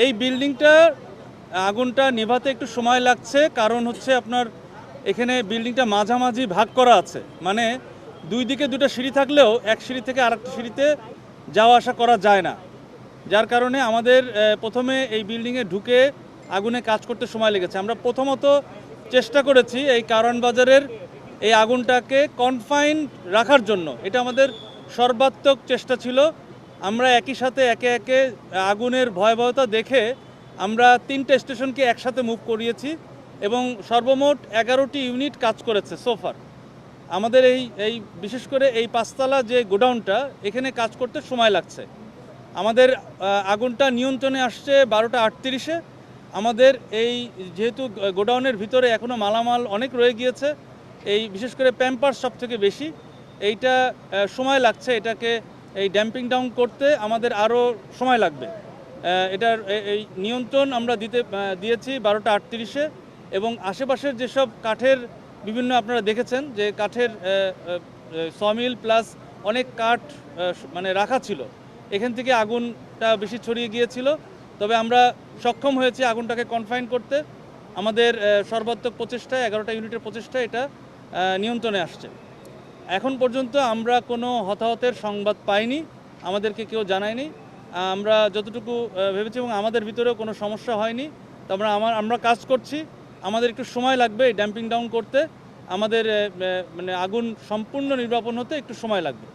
এই বিল্ডিংটা আগুনটা নেভাতে একটু সময় লাগছে, কারণ হচ্ছে আপনার এখানে বিল্ডিংটা মাঝামাঝি ভাগ করা আছে, মানে দুই দিকে দুটো সিঁড়ি থাকলেও এক সিঁড়ি থেকে আরেকটা সিঁড়িতে যাওয়া আসা করা যায় না। যার কারণে আমাদের প্রথমে এই বিল্ডিংয়ে ঢুকে আগুনে কাজ করতে সময় লেগেছে। আমরা প্রথমত চেষ্টা করেছি এই কারওয়ান বাজারের এই আগুনটাকে কনফাইন্ড রাখার জন্য, এটা আমাদের সর্বাত্মক চেষ্টা ছিল। আমরা একই সাথে একে একে আগুনের ভয়াবহতা দেখে আমরা 3টে স্টেশনকে একসাথে মুভ করিয়েছি এবং সর্বমোট 11টি ইউনিট কাজ করেছে সোফার। আমাদের এই বিশেষ করে এই 5তলা যে গোডাউনটা, এখানে কাজ করতে সময় লাগছে। আমাদের আগুনটা নিয়ন্ত্রণে আসছে 12টা 38-এ। আমাদের এই যেহেতু গোডাউনের ভিতরে এখনও মালামাল অনেক রয়ে গিয়েছে, এই বিশেষ করে প্যাম্পার্স সব থেকে বেশি, এইটা সময় লাগছে। এটাকে এই ড্যাম্পিং ডাউন করতে আমাদের আরও সময় লাগবে। এটার এই নিয়ন্ত্রণ আমরা দিয়েছি 12টা 38-এ, এবং আশেপাশের যেসব কাঠের বিভিন্ন আপনারা দেখেছেন যে কাঠের সমিল প্লাস অনেক কাঠ মানে রাখা ছিল, এখান থেকে আগুনটা বেশি ছড়িয়ে গিয়েছিল। তবে আমরা সক্ষম হয়েছি আগুনটাকে কনফাইন করতে। আমাদের সর্বাত্মক প্রচেষ্টায় 11টা ইউনিটের প্রচেষ্টায় এটা নিয়ন্ত্রণে আসছে। এখন পর্যন্ত আমরা কোনো হতাহতের সংবাদ পাইনি, আমাদেরকে কেউ জানায়নি। আমরা যতটুকু ভেবেছি এবং আমাদের ভিতরেও কোনো সমস্যা হয়নি। তো আমরা কাজ করছি। আমাদের একটু সময় লাগবে এই ড্যাম্পিং ডাউন করতে। আমাদের মানে আগুন সম্পূর্ণ নির্বাপন হতে একটু সময় লাগবে।